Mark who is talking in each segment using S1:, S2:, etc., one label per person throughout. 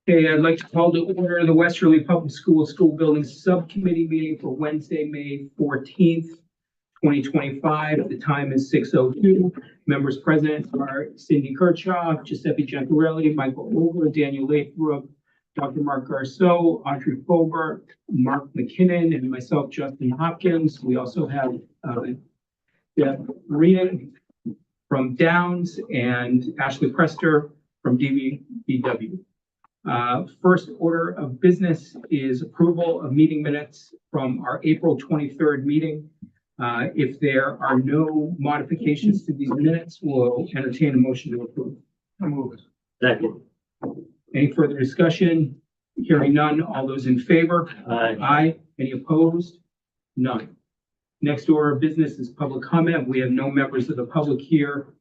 S1: Okay, I'd like to call to order the Westerly Public Schools School Building Subcommittee meeting for Wednesday, May 14th, 2025. The time is 6:02. Members present are Cindy Kirchhoff, Giuseppe Giancarelli, Michael Over, Daniel Lathrop, Dr. Mark Garceau, Audrey Fobert, Mark McKinnon, and myself, Justin Hopkins. We also have Deb Reading from Downs and Ashley Prester from DVBW. First order of business is approval of meeting minutes from our April 23rd meeting. If there are no modifications to these minutes, we'll entertain a motion to approve.
S2: Second.
S1: Any further discussion? Hearing none. All those in favor?
S2: Aye.
S1: Aye. Any opposed? None. Next order of business is public comment. We have no members of the public here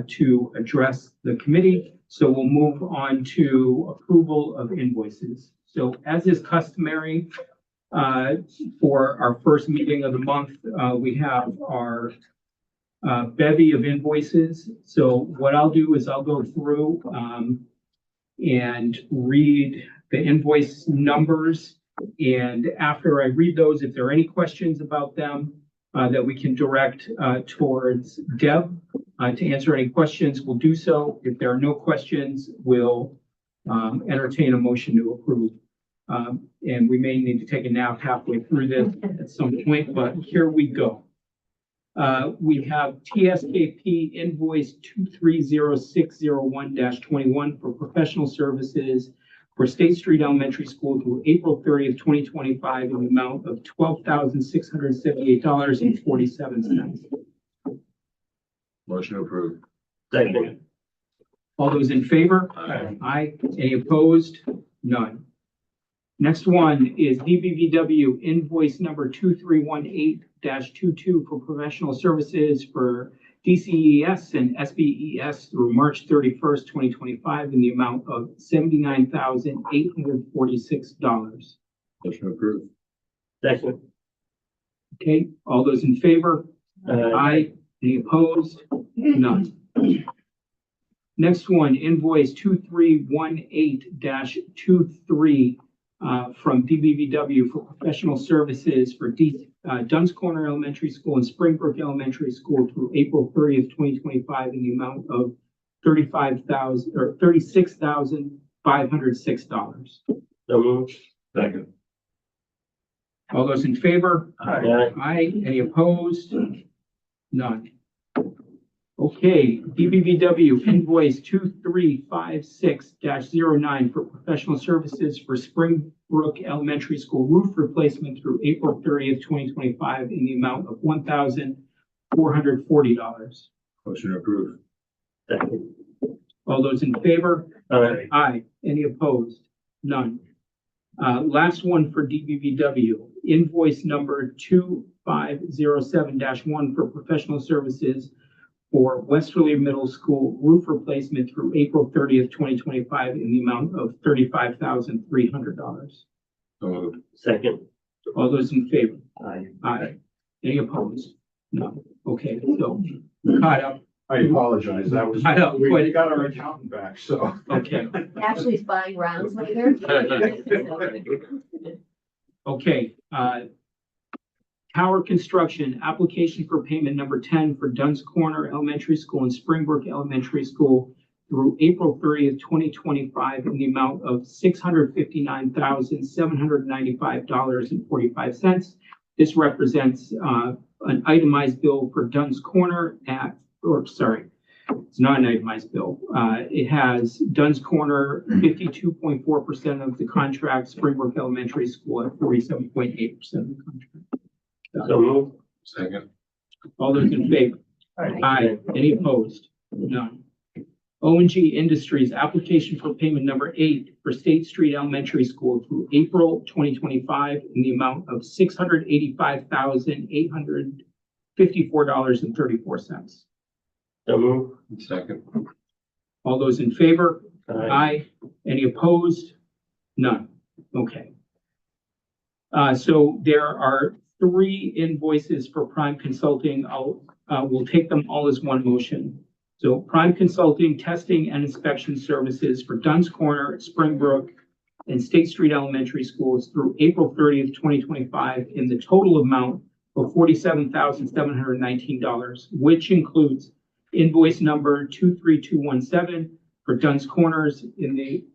S1: to address the committee. So we'll move on to approval of invoices. So as is customary for our first meeting of the month, we have our bevy of invoices. So what I'll do is I'll go through and read the invoice numbers. And after I read those, if there are any questions about them that we can direct towards Deb to answer any questions, we'll do so. If there are no questions, we'll entertain a motion to approve. And we may need to take a nap halfway through this at some point, but here we go. We have TSKP invoice 230601-21 for professional services for State Street Elementary School through April 30th, 2025 in the amount of $12,678.47.
S2: Motion approved. Second.
S1: All those in favor?
S2: Aye.
S1: Aye. Any opposed? None. Next one is DBVW invoice number 2318-22 for professional services for DCES and SBES through March 31st, 2025 in the amount of $79,846.
S2: Motion approved. Second.
S1: Okay, all those in favor? Aye. Any opposed? None. Next one, invoice 2318-23 from DBVW for professional services for Dunn's Corner Elementary School and Springbrook Elementary School through April 30th, 2025 in the amount of $36,506.
S2: So moved. Second.
S1: All those in favor?
S2: Aye.
S1: Aye. Any opposed? None. Okay, DBVW invoice 2356-09 for professional services for Springbrook Elementary School roof replacement through April 30th, 2025 in the amount of $1,440.
S2: Motion approved. Second.
S1: All those in favor?
S2: Aye.
S1: Aye. Any opposed? None. Last one for DBVW, invoice number 2507-1 for professional services for Westerly Middle School roof replacement through April 30th, 2025 in the amount of $35,300.
S2: So moved. Second.
S1: All those in favor?
S2: Aye.
S1: Aye. Any opposed? No. Okay, so caught up.
S3: I apologize. That was,
S1: I know,
S3: we
S1: but-
S3: got our accountant back, so.
S1: Okay,
S4: Ashley's buying rounds later.
S1: okay. Tower construction, application for payment number 10 for Dunn's Corner Elementary School and Springbrook Elementary School through April 30th, 2025 in the amount of $659,795.45. This represents an itemized bill for Dunn's Corner it's not an itemized bill. It has Dunn's Corner 52.4% of the contract, Springbrook Elementary School at 47.8% of the contract.
S2: So moved. Second.
S1: All those in favor? Aye. Any opposed? None. O&G Industries, application for payment number 8 for State Street Elementary School through April 2025 in the amount of $685,854.34.
S2: So moved. Second.
S1: All those in favor?
S2: Aye.
S1: Aye. Any opposed? None. Okay. So there are 3 invoices for Prime Consulting. We'll take them all as one motion. So Prime Consulting, testing and inspection services for Dunn's Corner, Springbrook, and State Street Elementary Schools through April 30th, 2025, in the total amount of $47,719, which includes invoice number 23217 for Dunn's Corners in the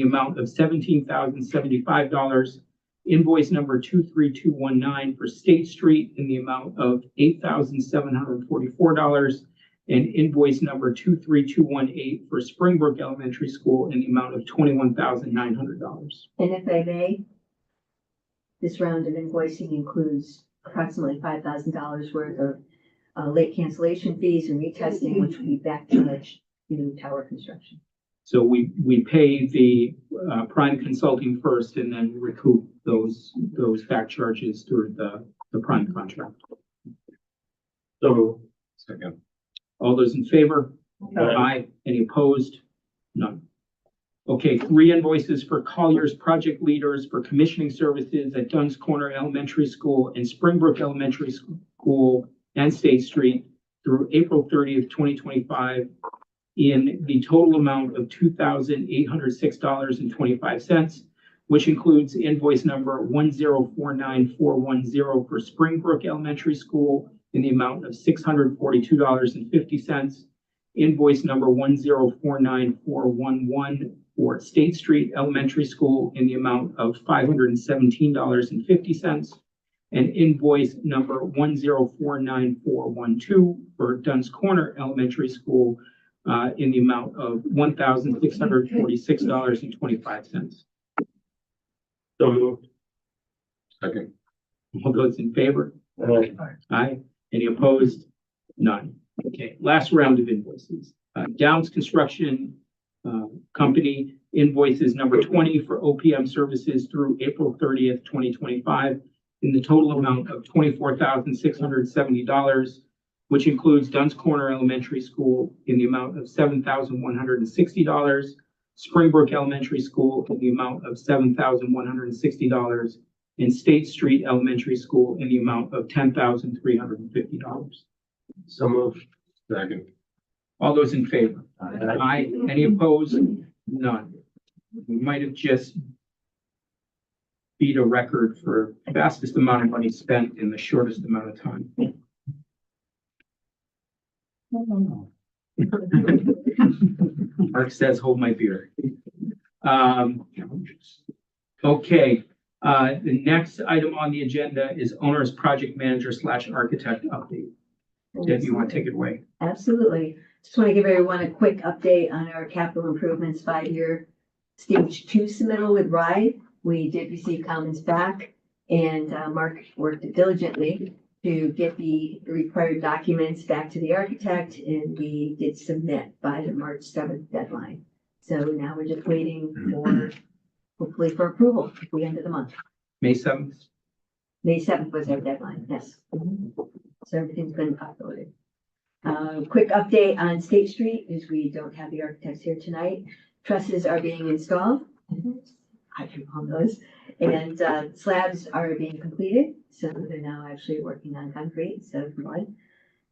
S1: amount of $17,075, invoice number 23219 for State Street in the amount of $8,744, and invoice number 23218 for Springbrook Elementary School in the amount of $21,900.
S4: And if I may, this round of invoicing includes approximately $5,000 worth of late cancellation fees and retesting, which will be back charged to tower construction.
S1: So we pay the Prime Consulting first and then recoup those back charges through the Prime contract.
S2: So moved. Second.
S1: All those in favor? Aye. Any opposed? None. Okay, 3 invoices for Collier's project leaders for commissioning services at Dunn's Corner Elementary School and Springbrook Elementary School and State Street through April 30th, 2025, in the total amount of $2,806.25, which includes invoice number 1049410 for Springbrook Elementary School in the amount of $642.50, invoice number 1049411 for State Street Elementary School in the amount of $517.50, and invoice number 1049412 for Dunn's Corner Elementary School in the amount of $1,646.25.
S2: So moved. Second.
S1: All those in favor?
S2: Aye.
S1: Aye. Any opposed? None. Okay, last round of invoices. Downs Construction Company invoices number 20 for OPM services through April 30th, 2025, in the total amount of $24,670, which includes Dunn's Corner Elementary School in the amount of $7,160, Springbrook Elementary School in the amount of $7,160, and State Street Elementary School in the amount of $10,350.
S2: So moved. Second.
S1: All those in favor? Aye. Any opposed? None. We might have just beat a record for fastest amount of money spent in the shortest amount of time. Mark says, hold my beer. Okay, the next item on the agenda is owner's project manager / architect update. Deb, you want to take it away?
S4: Absolutely. Just want to give everyone a quick update on our capital improvements 5-year stage 2 submittal with RIDE. We did receive comments back, and Mark worked diligently to get the required documents back to the architect, and we did submit by the March 7th deadline. So now we're just waiting for, hopefully for approval at the end of the month.
S1: May 7th?
S4: May 7th was our deadline, yes. So everything's been uploaded. Quick update on State Street is we don't have the architects here tonight. Trusses are being installed. I can on those. And slabs are being completed. So they're now actually working on concrete instead of mud.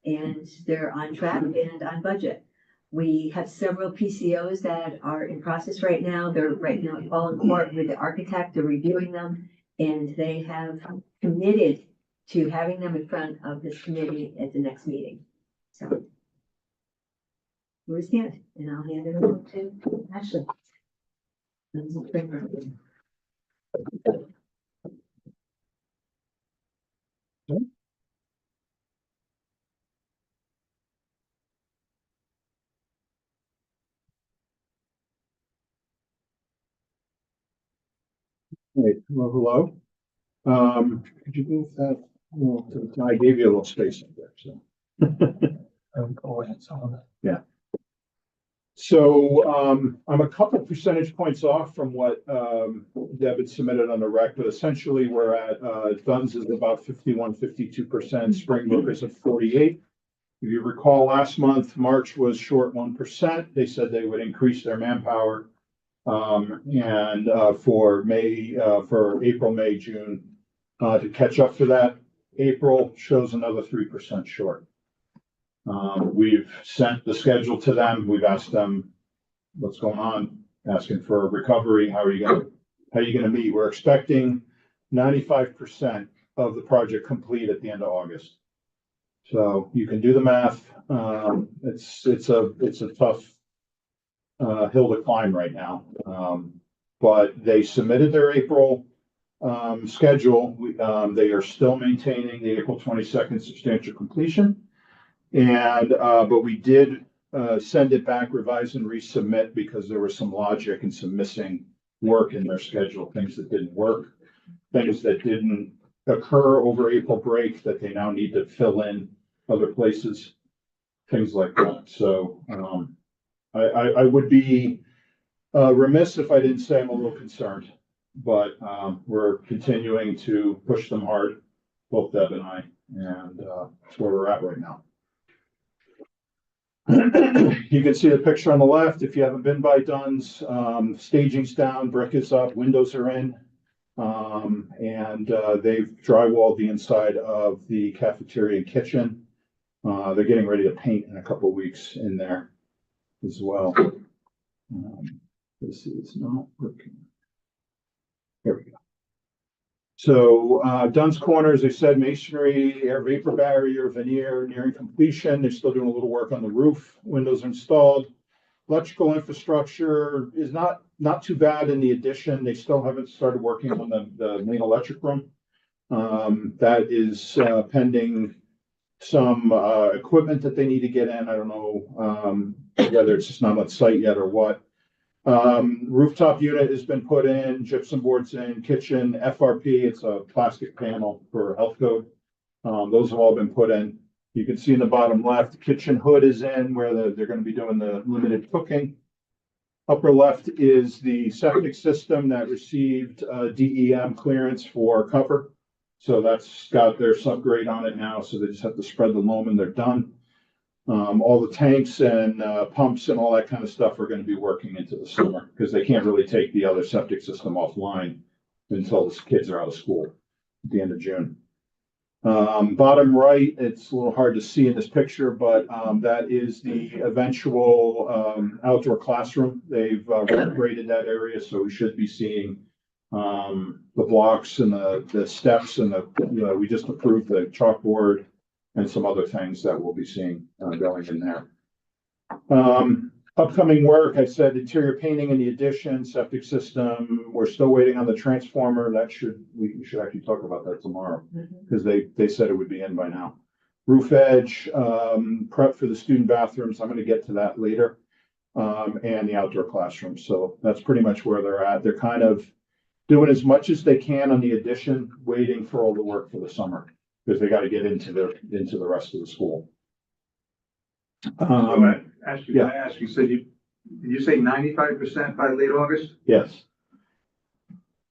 S4: And they're on track and on budget. We have several PCOs that are in process right now. They're right now all in court with the architect. They're reviewing them. And they have committed to having them in front of this committee at the next meeting. So where we stand, and I'll hand it over to Ashley.
S3: Hey, hello. Could you move that? Well, I gave you a little space up there, so.
S1: Go ahead, Solomon.
S3: Yeah. So I'm a couple percentage points off from what Deb had submitted on the rec, but essentially we're at Dunn's is about 51-52%, Springbrook is at 48. If you recall, last month, March was short 1%. They said they would increase their manpower. And for April, May, June, to catch up for that, April shows another 3% short. We've sent the schedule to them. We've asked them what's going on, asking for a recovery. How are you gonna meet? We're expecting 95% of the project complete at the end of August. So you can do the math. It's a tough hill to climb right now. But they submitted their April schedule. They are still maintaining the April 22nd substantial completion. And but we did send it back, revise and resubmit because there was some logic and some missing work in their schedule, things that didn't work, things that didn't occur over April break that they now need to fill in other places, things like that. So I would be remiss if I didn't say I'm a little concerned, but we're continuing to push them hard, both Deb and I, and that's where we're at right now. You can see the picture on the left. If you haven't been by Dunn's, staging's down, brick is up, windows are in. And they've drywalled the inside of the cafeteria and kitchen. They're getting ready to paint in a couple of weeks in there as well. This is not working. There we go. So Dunn's Corner, as I said, masonry, air vapor barrier, veneer nearing completion. They're still doing a little work on the roof. Windows are installed. Electrical infrastructure is not too bad in the addition. They still haven't started working on the main electric room. That is pending some equipment that they need to get in. I don't know whether it's just not on site yet or what. Rooftop unit has been put in, gypsum boards in, kitchen, FRP, it's a plastic panel for health code. Those have all been put in. You can see in the bottom left, kitchen hood is in where they're going to be doing the limited cooking. Upper left is the septic system that received DEM clearance for cover. So that's got their subgrade on it now. So they just have to spread the loam and they're done. All the tanks and pumps and all that kind of stuff are going to be working into the summer because they can't really take the other septic system offline until the kids are out of school at the end of June. Bottom right, it's a little hard to see in this picture, but that is the eventual outdoor classroom. They've upgraded that area, so we should be seeing the blocks and the steps and we just approved the chalkboard and some other things that we'll be seeing going in there. Upcoming work, I said interior painting in the addition, septic system. We're still waiting on the transformer. We should actually talk about that tomorrow because they said it would be in by now. Roof edge, prep for the student bathrooms. I'm going to get to that later. And the outdoor classroom. So that's pretty much where they're at. They're kind of doing as much as they can on the addition, waiting for all the work for the summer because they got to get into the rest of the school.
S5: I ask you, so did you say 95% by late August?
S3: Yes.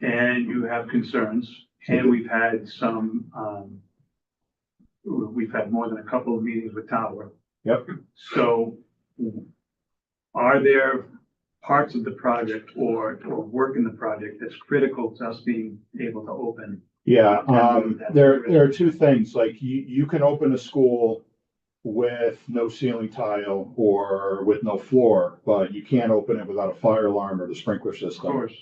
S5: And you have concerns, and we've had more than a couple of meetings with Tower.
S3: Yep.
S5: So are there parts of the project or work in the project that's critical to us being able to open?
S3: Yeah, there are two things, like you can open a school with no ceiling tile or with no floor, but you can't open it without a fire alarm or the sprinkler system.
S5: Of course.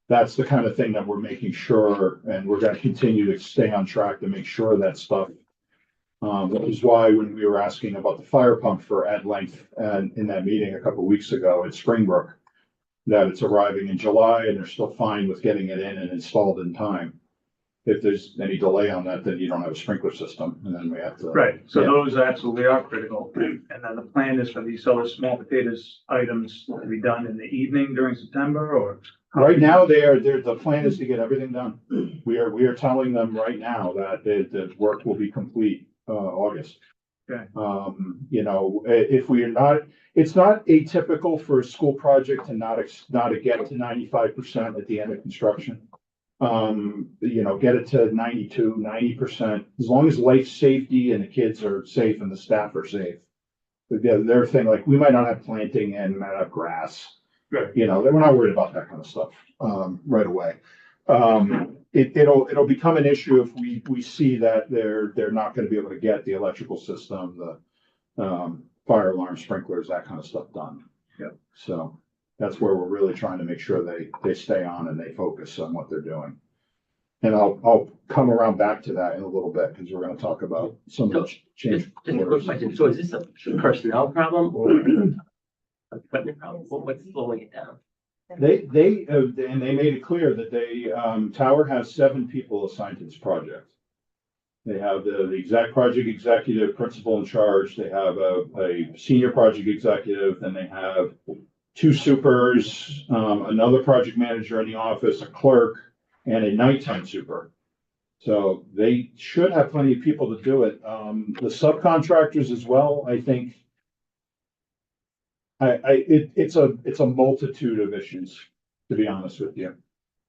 S3: That's the kind of thing that we're making sure, and we're going to continue to stay on track to make sure that stuff. Which is why when we were asking about the fire pump for at length and in that meeting a couple of weeks ago at Springbrook, that it's arriving in July and they're still fine with getting it in and installed in time. If there's any delay on that, then you don't have a sprinkler system, and then we have to.
S5: Right, so those absolutely are critical. And then the plan is for these other small potatoes items to be done in the evening during September, or?
S3: Right now, the plan is to get everything done. We are telling them right now that the work will be complete August.
S5: Okay.
S3: If we are not, it's not atypical for a school project to not get to 95% at the end of construction. Get it to 92, 90%, as long as life safety and the kids are safe and the staff are safe. But their thing, like we might not have planting and might have grass.
S5: Right.
S3: We're not worried about that kind of stuff right away. It'll become an issue if we see that they're not going to be able to get the electrical system, fire alarm sprinklers, that kind of stuff done.
S5: Yeah.
S3: So that's where we're really trying to make sure they stay on and they focus on what they're doing. And I'll come around back to that in a little bit, because we're gonna talk about some of the change.
S6: Just a quick question. So is this a personnel problem or a equipment problem? What's slowing it down?
S3: And they made it clear that Tower has 7 people assigned to this project. They have the exact project executive, principal in charge. They have a senior project executive, then they have 2 supers, another project manager in the office, a clerk, and a nighttime super. So they should have plenty of people to do it. The subcontractors as well, I think. It's a multitude of issues, to be honest with you.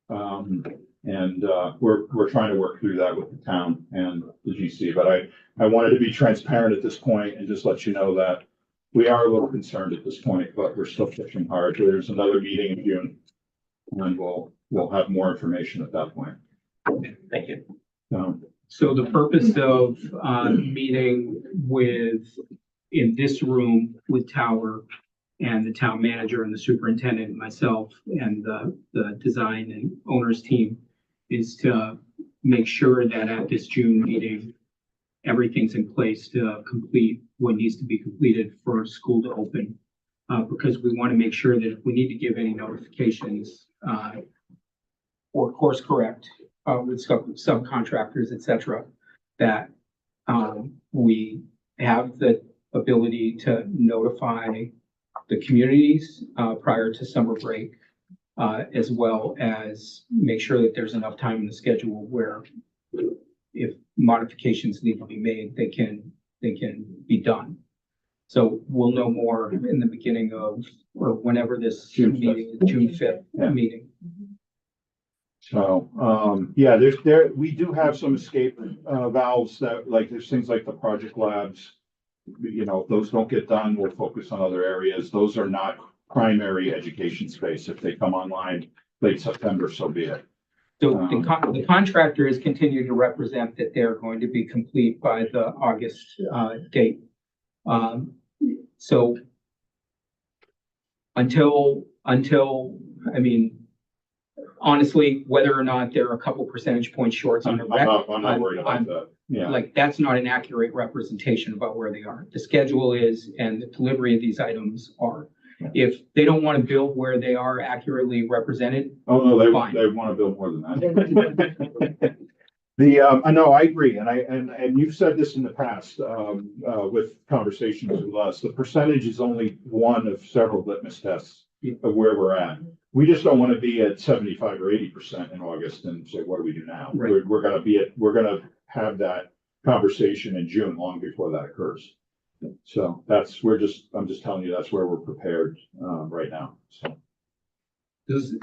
S3: We're trying to work through that with the town and the GC, but I wanted to be transparent at this point and just let you know that we are a little concerned at this point, but we're still pushing hard. There's another meeting in June, and we'll have more information at that point.
S6: Thank you.
S1: So the purpose of, meeting in this room with Tower and the town manager and the superintendent and myself and the design and owners team is to make sure that at this June meeting, everything's in place to complete what needs to be completed for school to open. Because we want to make sure that if we need to give any notifications, or course correct, with subcontractors, et cetera, that, we have the ability to notify the communities, prior to summer break, as well as make sure that there's enough time in the schedule where if modifications need to be made, they can be done. So we'll know more in the beginning of, or whenever this
S3: June
S1: meeting, June 5th
S3: Yeah.
S1: meeting.
S3: So, we do have some escape valves that, like, there's things like the project labs. You know, if those don't get done, we'll focus on other areas. Those are not primary education space. If they come online late September, so be it.
S1: So the contractor has continued to represent that they're going to be complete by the August date. So until, I mean, honestly, whether or not there are a couple percentage points shorts on the rec,
S3: I'm not worried about that. Yeah.
S1: like, that's not an accurate representation about where they are. The schedule is, and the delivery of these items are. If they don't want to build where they are accurately represented,
S3: Oh, no,
S1: Fine.
S3: they want to build more than that. I know, I agree. And you've said this in the past, with conversations with us, the percentage is only one of several litmus tests of where we're at. We just don't want to be at 75 or 80% in August and say, what do we do now?
S1: Right.
S3: We're gonna have that conversation in June, long before that occurs. So I'm just telling you, that's where we're prepared, right now, so.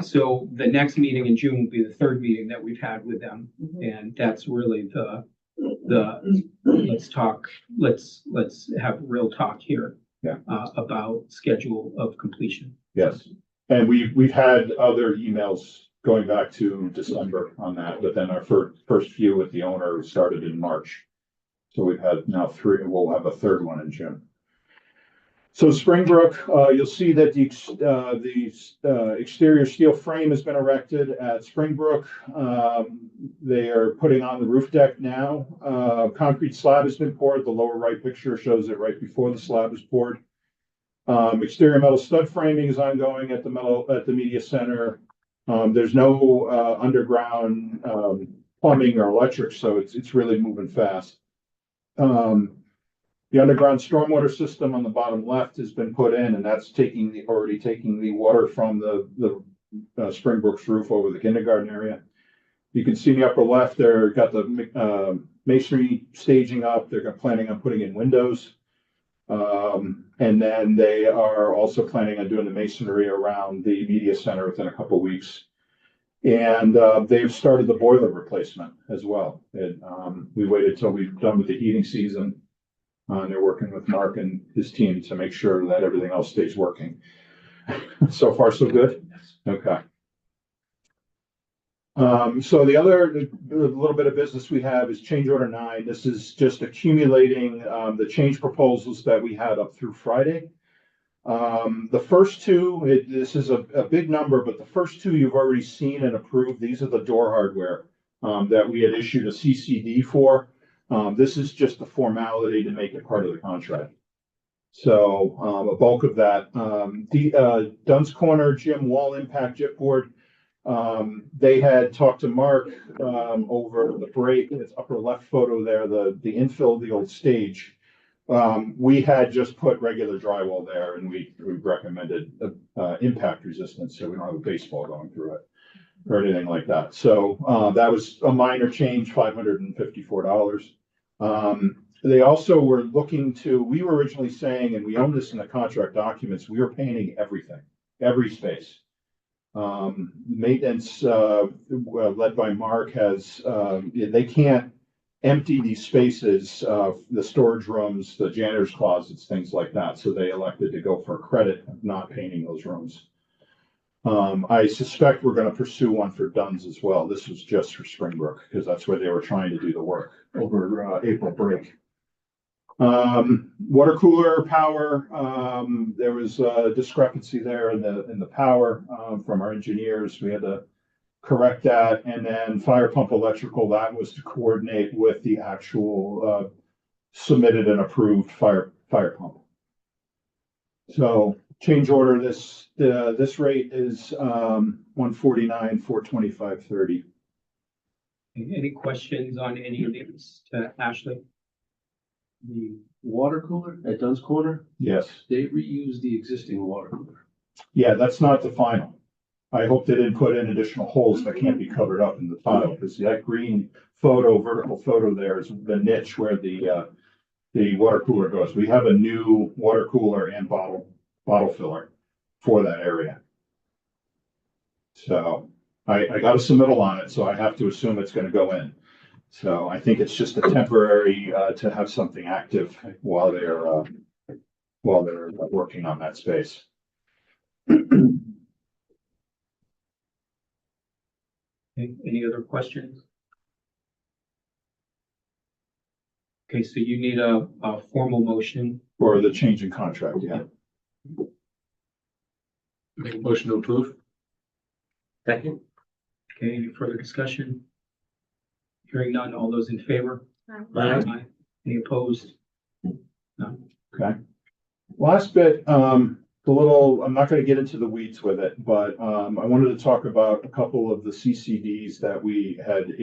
S1: so the next meeting in June will be the 3rd meeting that we've had with them. And that's really let's have real talk here.
S3: Yeah.
S1: About schedule of completion.
S3: Yes, and we've had other emails going back to December on that, but then our first few with the owner started in March. So we've had now 3, and we'll have a 3rd one in June. So Springbrook, you'll see that the exterior steel frame has been erected at Springbrook. They are putting on the roof deck now. Concrete slab has been poured. The lower right picture shows it right before the slab is poured. Exterior metal stud framing is ongoing at the media center. There's no underground plumbing or electric, so it's really moving fast. The underground stormwater system on the bottom left has been put in, and that's already taking the water from the Springbrook's roof over the kindergarten area. You can see in the upper left, they've got the masonry staging up. They're planning on putting in windows. And then they are also planning on doing the masonry around the media center within a couple of weeks. And they've started the boiler replacement as well. We waited till we're done with the heating season. They're working with Mark and his team to make sure that everything else stays working. So far, so good? Okay. So the other little bit of business we have is change order 9. This is just accumulating the change proposals that we had up through Friday. The first two, this is a big number, but the first two you've already seen and approved. These are the door hardware that we had issued a CCD for. This is just a formality to make it part of the contract. So a bulk of that, the Dunn's Corner gym wall impact chipboard. They had talked to Mark over the break. It's upper left photo there, the infill of the old stage. We had just put regular drywall there, and we recommended impact resistance, so we don't have a baseball going through it or anything like that. So that was a minor change, $554. They also were looking to. We were originally saying, and we own this in the contract documents, we were painting everything, every space. Maintenance led by Mark has they can't empty these spaces, the storage rooms, the janitor's closets, things like that. So they elected to go for a credit of not painting those rooms. I suspect we're going to pursue one for Dunn's as well. This was just for Springbrook because that's where they were trying to do the work over April break. Water cooler power, there was a discrepancy there in the power from our engineers. We had to correct that. And then fire pump electrical, that was to coordinate with the actual submitted and approved fire pump. So change order, this rate is 149, 425.30.
S1: Any questions on any of these to Ashley?
S2: The water cooler at Dunn's Corner,
S3: Yes.
S2: they reused the existing water cooler.
S3: Yeah, that's not the final. I hope they didn't put in additional holes that can't be covered up in the final, because that green photo, vertical photo there is the niche where the water cooler goes. We have a new water cooler and bottle filler for that area. So I got a submittal on it, so I have to assume it's gonna go in. So I think it's just a temporary to have something active while they're working on that space.
S1: Any other questions? Okay, so you need a formal motion.
S3: For the change in contract, yeah.
S2: Make a motion to approve.
S6: Second?
S1: Okay, any further discussion? Hearing none, all those in favor?
S6: Aye.
S1: Any opposed? None.
S3: Okay. Last bit, I'm not gonna get into the weeds with it, but I wanted to talk about a couple of the CCDs that we had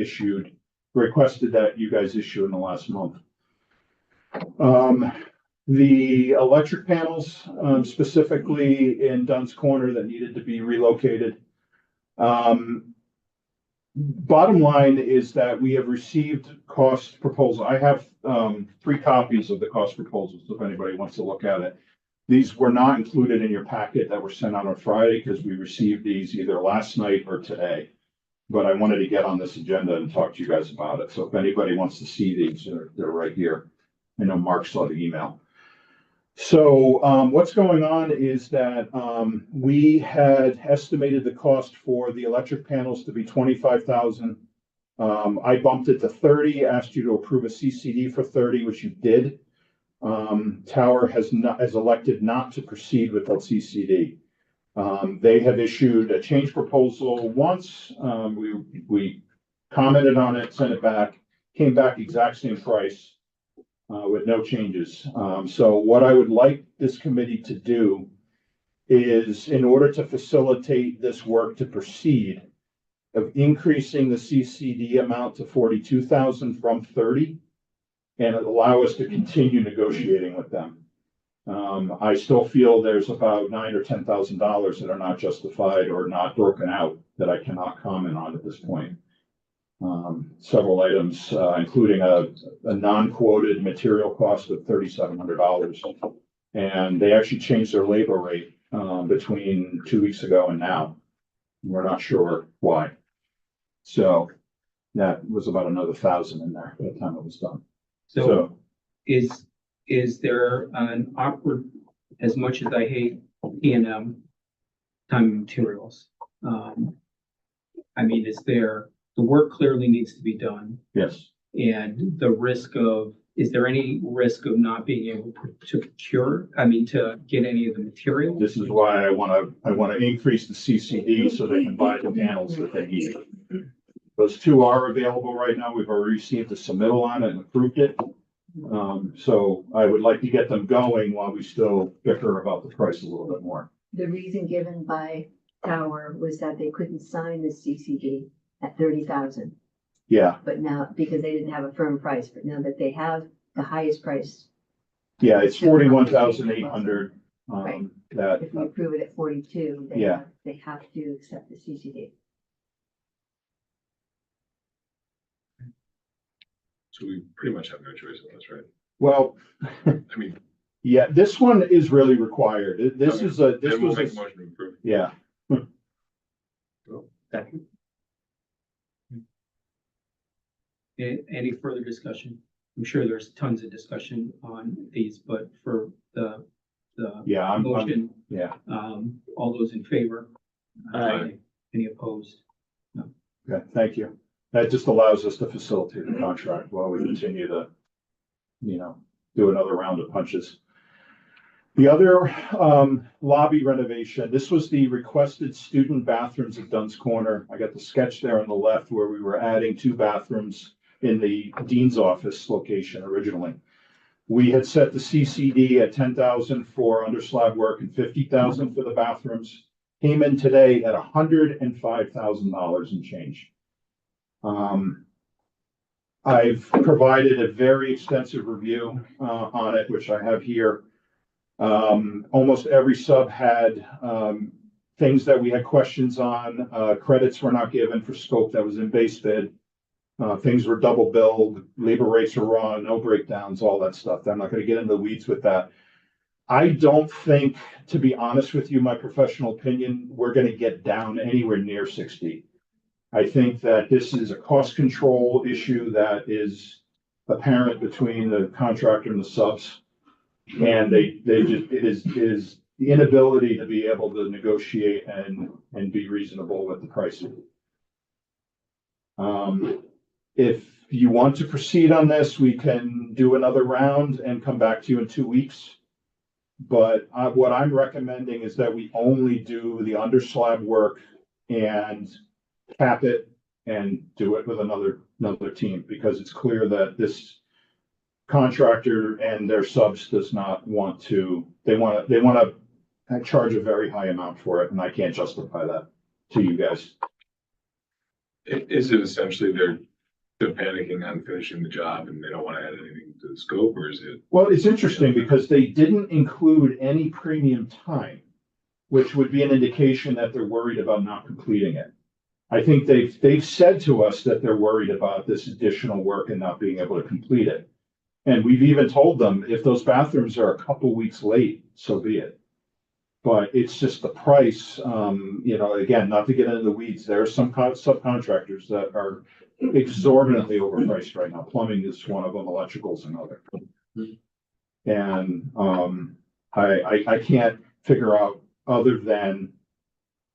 S3: requested that you guys issue in the last month. The electric panels, specifically in Dunn's Corner that needed to be relocated. Bottom line is that we have received cost proposal. I have 3 copies of the cost proposals if anybody wants to look at it. These were not included in your packet that were sent out on Friday because we received these either last night or today. But I wanted to get on this agenda and talk to you guys about it. So if anybody wants to see these, they're right here. I know Mark saw the email. So what's going on is that we had estimated the cost for the electric panels to be $25,000. I bumped it to 30, asked you to approve a CCD for 30, which you did. Tower has elected not to proceed with that CCD. They have issued a change proposal once. We commented on it, sent it back, came back exact same price. With no changes. So what I would like this committee to do is, in order to facilitate this work to proceed, of increasing the CCD amount to 42,000 from 30, and allow us to continue negotiating with them. I still feel there's about $9,000 or $10,000 that are not justified or not broken out that I cannot comment on at this point. Several items, including a non-quoted material cost of $3,700. And they actually changed their labor rate between 2 weeks ago and now. We're not sure why. So that was about another 1,000 in there by the time it was done.
S1: So is there an awkward, as much as I hate E&M time and materials, I mean, the work clearly needs to be done.
S3: Yes.
S1: And is there any risk of not being able to to get any of the material?
S3: This is why I wanna increase the CCD so they can buy the panels that they need. Those two are available right now. We've already received the submittal on it and approved it. So I would like to get them going while we still bicker about the price a little bit more.
S4: The reason given by Tower was that they couldn't sign the CCD at 30,000,
S3: Yeah,
S4: but now, because they didn't have a firm price, but now that they have the highest price,
S3: yeah, it's 41,800.
S4: Right.
S3: That,
S4: if we approve it at 42,
S3: Yeah.
S4: they have to accept the CCD.
S7: So we pretty much have no choice on this, right?
S3: well,
S7: I mean,
S3: yeah, this one is really required. This
S7: Okay.
S3: is a, this
S7: then we'll
S3: was,
S7: make a
S3: a-
S7: motion to approve.
S3: yeah.
S6: Second.
S1: Any further discussion? I'm sure there's tons of discussion on these, but for the
S3: Yeah, I'm,
S1: motion,
S3: yeah,
S1: all those in favor?
S6: Aye.
S1: Any opposed?
S3: okay, thank you. That just allows us to facilitate the contract while we continue to, do another round of punches. The other, lobby renovation, this was the requested student bathrooms at Dunn's Corner. I got the sketch there on the left where we were adding 2 bathrooms in the dean's office location originally. We had set the CCD at 10,000 for under slab work and 50,000 for the bathrooms. Came in today at $105,000 and change. I've provided a very extensive review on it, which I have here. Almost every sub had things that we had questions on. Credits were not given for scope that was in base bid. Things were double billed, labor rates were wrong, no breakdowns, all that stuff. I'm not going to get into the weeds with that. I don't think, to be honest with you, my professional opinion, we're going to get down anywhere near 60. I think that this is a cost control issue that is apparent between the contractor and the subs. And it is the inability to be able to negotiate and be reasonable with the pricing. If you want to proceed on this, we can do another round and come back to you in 2 weeks. But what I'm recommending is that we only do the under slab work and cap it and do it with another team, because it's clear that this contractor and their subs does not want to, they want to charge a very high amount for it, and I can't justify that to you guys.
S7: Is it essentially they're panicking on finishing the job and they don't want to add anything to the scope, or is it?
S3: Well, it's interesting because they didn't include any premium time, which would be an indication that they're worried about not completing it. I think they've said to us that they're worried about this additional work and not being able to complete it. And we've even told them if those bathrooms are a couple weeks late, so be it. But it's just the price, again, not to get into the weeds, there are some subcontractors that are exorbitantly overpriced right now. Plumbing is one of them, electrical's another. And I can't figure out, other than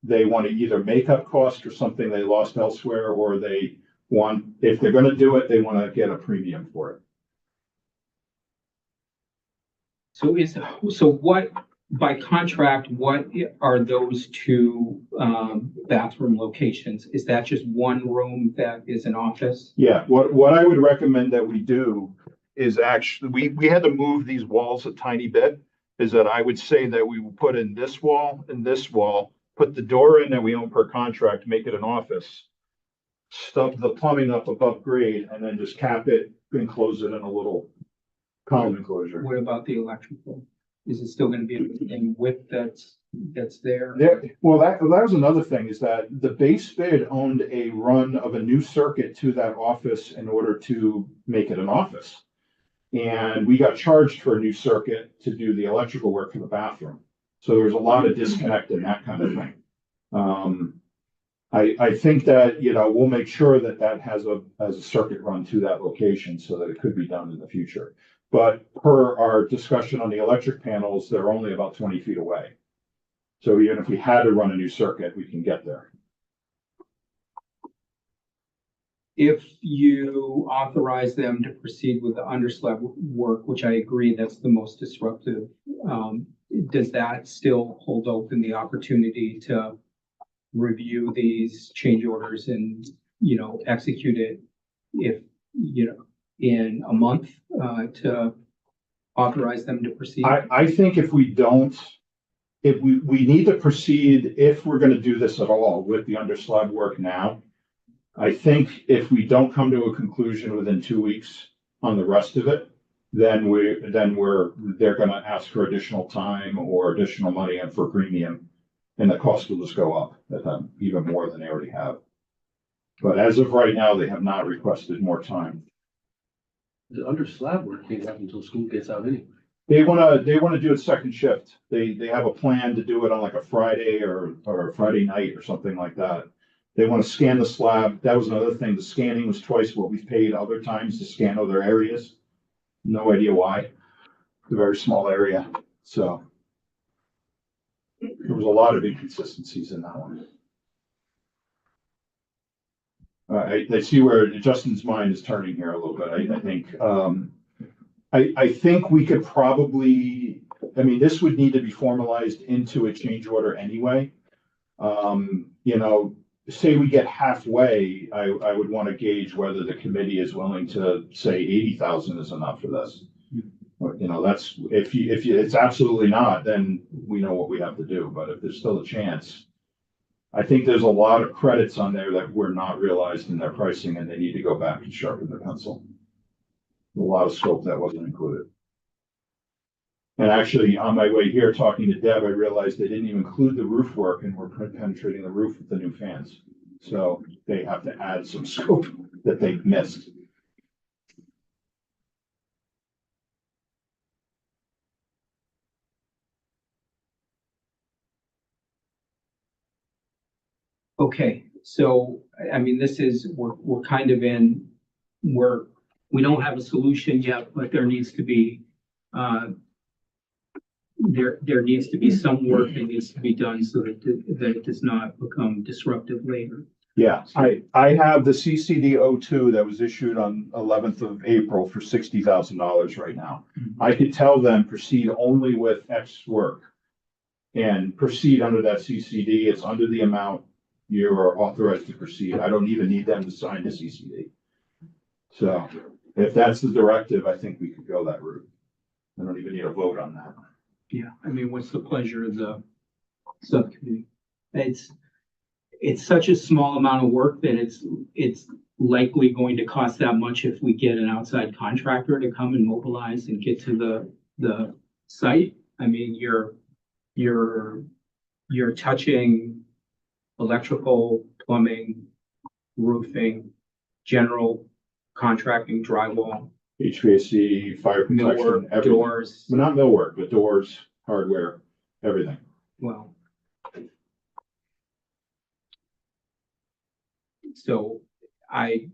S3: they want to either make up cost or something they lost elsewhere, or they want, if they're going to do it, they want to get a premium for it.
S1: So what, by contract, what are those 2 bathroom locations? Is that just one room that is an office?
S3: Yeah, what I would recommend that we do is actually, we had to move these walls a tiny bit, is that I would say that we will put in this wall and this wall, put the door in that we own per contract, make it an office, stuff the plumbing up above grade, and then just cap it and close it in a little column enclosure.
S1: What about the electrical? Is it still gonna be the same width that's there?
S3: Well, that was another thing, is that the base bid owned a run of a new circuit to that office in order to make it an office. And we got charged for a new circuit to do the electrical work for the bathroom. So there was a lot of disconnect in that kind of thing. I think that, we'll make sure that has a circuit run to that location so that it could be done in the future. But per our discussion on the electric panels, they're only about 20 feet away. So even if we had to run a new circuit, we can get there.
S1: if you authorize them to proceed with the underslab work, which I agree, that's the most disruptive, does that still hold open the opportunity to review these change orders and, execute it if, in a month, to authorize them to proceed?
S3: I think if we don't, if we need to proceed, if we're gonna do this at all with the underslab work now. I think if we don't come to a conclusion within 2 weeks on the rest of it, then they're gonna ask for additional time or additional money and for premium. And the cost will just go up at them even more than they already have. But as of right now, they have not requested more time.
S2: The under slab work can't happen until school gets out anyway.
S3: They wanna do it second shift. They have a plan to do it on like a Friday or a Friday night or something like that. They wanna scan the slab. That was another thing. The scanning was twice what we've paid other times to scan other areas. No idea why. It's a very small area, so. There was a lot of inconsistencies in that one. I see where Justin's mind is turning here a little bit. I think, I think we could probably, this would need to be formalized into a change order anyway. Say we get halfway, I would want to gauge whether the committee is willing to say 80,000 is enough for this. That's, if it's absolutely not, then we know what we have to do, but if there's still a chance. I think there's a lot of credits on there that were not realized in their pricing and they need to go back and sharpen their pencil. A lot of scope that wasn't included. And actually, on my way here, talking to Deb, I realized they didn't even include the roof work and we're penetrating the roof with the new fans. So they have to add some scope that they missed.
S1: Okay, so, this is, we're kind of in, we don't have a solution yet, but there needs to be, there needs to be some work that needs to be done so that it does not become disruptive later.
S3: Yeah, I have the CCD 02 that was issued on 11th of April for $60,000 right now. I could tell them proceed only with X work and proceed under that CCD. It's under the amount you are authorized to proceed. I don't even need them to sign the CCD. So if that's the directive, I think we could go that route. I don't even need a vote on that.
S1: Yeah, what's the pleasure of the subcommittee? It's such a small amount of work that it's likely going to cost that much if we get an outside contractor to come and mobilize and get to the site. You're touching electrical, plumbing, roofing, general contracting, drywall,
S3: HVAC, fire protection,
S1: millwork,
S3: everything.
S1: doors.
S3: Well, not millwork, but doors, hardware, everything.
S1: Well, so my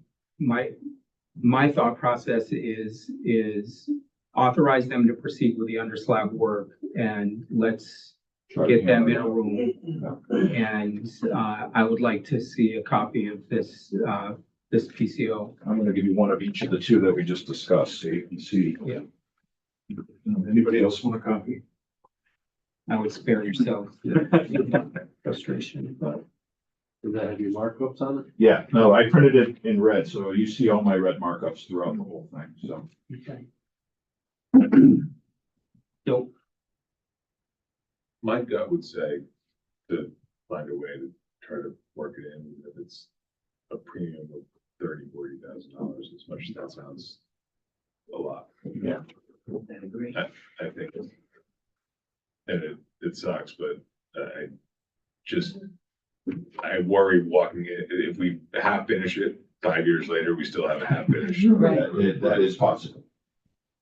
S1: thought process is authorize them to proceed with the underslab work and let's
S3: Try to
S1: get them in
S3: handle
S1: a room. And I would like to see a copy of this PCO.
S3: I'm gonna give you one of each of the two that we just discussed, so you can see.
S1: Yeah.
S3: Anybody else want a copy?
S1: I would spare yourself the frustration, but
S2: Does that have your markups on it?
S3: Yeah, no, I printed it in red, so you see all my red markups throughout the whole thing, so.
S1: okay. So,
S7: My gut would say to find a way to try to work it in, if it's a premium of $40,000, as much as that sounds a lot.
S3: Yeah.
S4: I agree.
S7: I think, and it sucks, but I worry walking in, if we half finish it, 5 years later, we still have a half finish.
S4: Right.
S3: That is possible.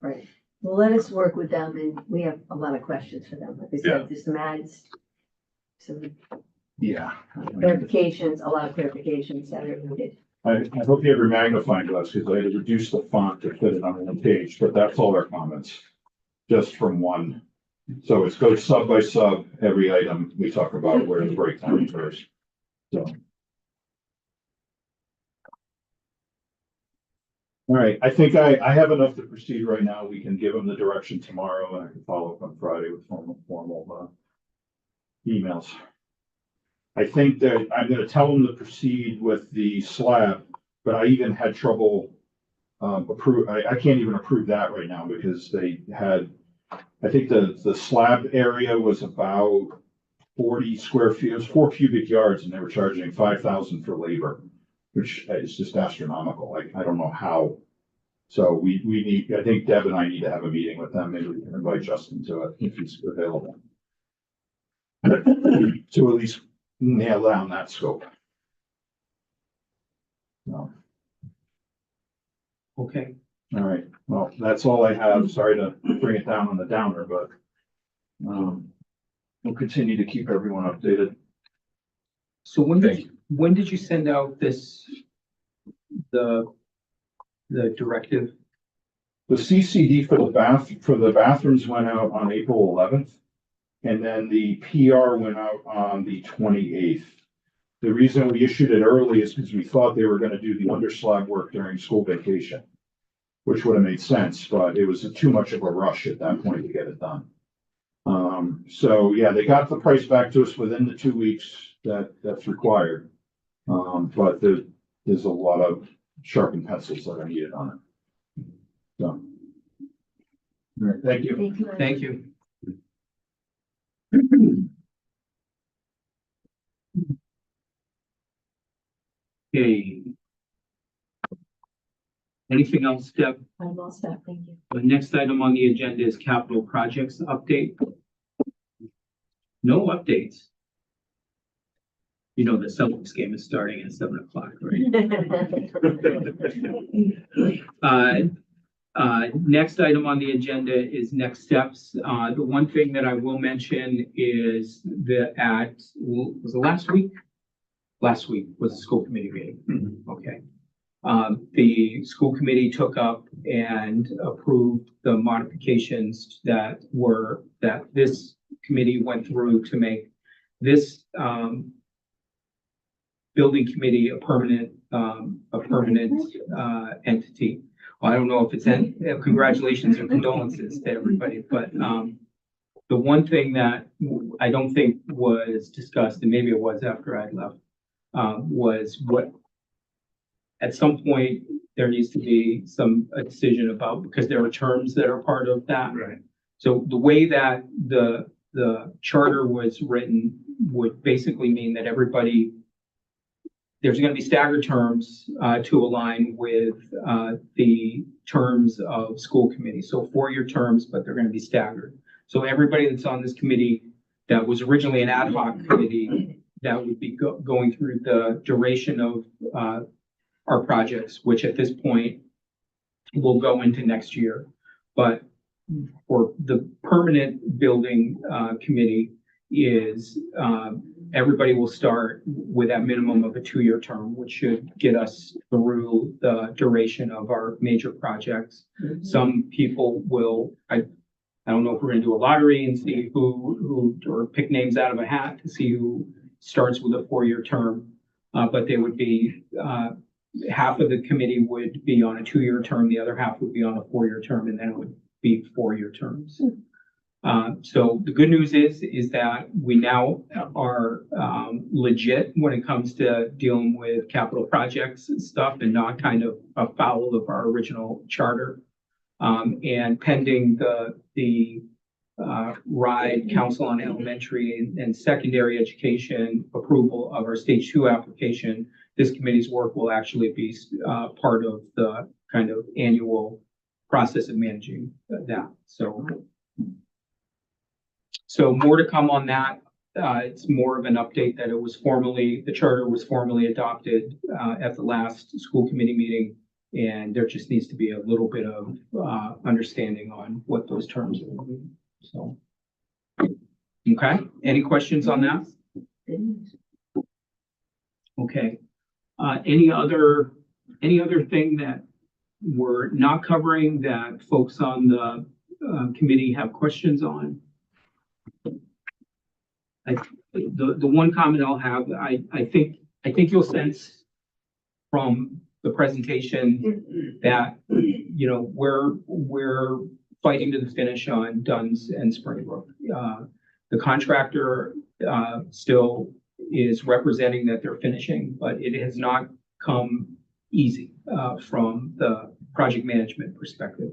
S4: Right. Well, let us work with them and we have a lot of questions for them. Like I
S7: Yeah.
S4: said, there's some ads, some
S3: Yeah.
S4: clarifications, a lot of clarifications that are needed.
S3: I hope you have your magnifying glass, because I had to reduce the font to fit it on one page, but that's all our comments. Just from one. So it goes sub by sub, every item we talk about where the breakdown occurs. So. All right, I think I have enough to proceed right now. We can give them the direction tomorrow and I can follow up on Friday with formal emails. I think that I'm gonna tell them to proceed with the slab, but I even had trouble I can't even approve that right now because they had, I think the slab area was about 40 square feet, it was 4 cubic yards and they were charging 5,000 for labor, which is just astronomical. Like, I don't know how. So we need, I think Deb and I need to have a meeting with them. Maybe we can invite Justin to it if he's available. To at least nail down that scope. No.
S1: Okay,
S3: All right, well, that's all I have. Sorry to bring it down on the downer, but we'll continue to keep everyone updated.
S1: so when did you send out the directive?
S3: The CCD for the bathrooms went out on April 11th. And then the PR went out on the 28th. The reason we issued it early is because we thought they were gonna do the underslab work during school vacation, which would have made sense, but it was too much of a rush at that point to get it done. So yeah, they got the price back to us within the 2 weeks that's required. But there's a lot of sharpened pencils that are needed on it. So. All right, thank you.
S4: Thank you.
S1: Thank you. Okay. Anything else, Deb?
S4: I'm all set, thank you.
S1: The next item on the agenda is capital projects update. No updates. You know, the Celtics game is starting at 7 o'clock, right? Next item on the agenda is next steps. The one thing that I will mention is that was it last week? Last week was the school committee meeting. Okay. The school committee took up and approved the modifications that this committee went through to make this building committee a permanent entity. Well, I don't know if it's congratulations or condolences to everybody, but the one thing that I don't think was discussed, and maybe it was after I left, was what at some point there needs to be a decision about, because there are terms that are part of that.
S5: Right.
S1: So the way that the charter was written would basically mean that there's going to be staggered terms to align with the terms of school committee. So 4-year terms, but they're going to be staggered. So everybody that's on this committee that was originally an ad hoc committee that would be going through the duration of our projects, which at this point will go into next year. But for the permanent building committee is everybody will start with that minimum of a 2-year term, which should get us through the duration of our major projects. Some people will, I don't know if we're gonna do a lottery and see who or pick names out of a hat to see who starts with a 4-year term. But they would be, half of the committee would be on a 2-year term, the other half would be on a 4-year term, and then it would be 4-year terms. So the good news is that we now are legit when it comes to dealing with capital projects and stuff, and not kind of afoul of our original charter. And pending the RIDE Council on Elementary and Secondary Education approval of our stage 2 application, this committee's work will actually be part of the kind of annual process of managing that. So more to come on that. It's more of an update that the charter was formally adopted at the last school committee meeting, and there just needs to be a little bit of understanding on what those terms are. So, okay, any questions on that? Okay. Any other thing that we're not covering that folks on the committee have questions on? The one comment I'll have, I think you'll sense from the presentation that, you know, we're fighting to the finish on Duns and Springbrook. The contractor, still is representing that they're finishing, but it has not come easy, from the project management perspective,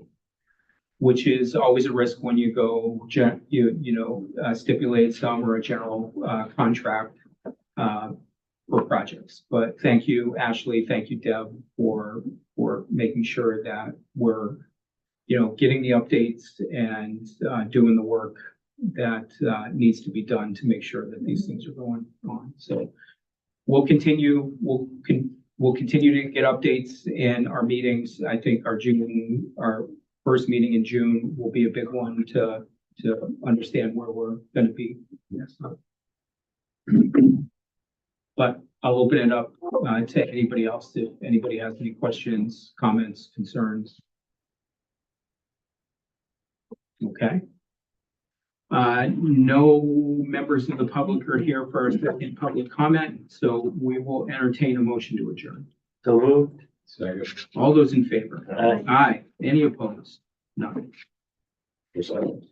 S1: which is always a risk when you go, stipulate some or a general, contract, for projects. But thank you, Ashley, thank you, Deb, for making sure that we're, getting the updates and, doing the work that, needs to be done to make sure that these things are going on. So we'll continue to get updates in our meetings. I think our first meeting in June will be a big one to understand where we're gonna be. Yes. But I'll open it up to anybody else if anybody has any questions, comments, concerns. Okay. No members of the public are here for a second public comment, so we will entertain a motion to adjourn.
S6: So moved.
S7: Second.
S1: All those in favor?
S6: Aye.
S1: Aye. Any opposed? None.
S7: For silence.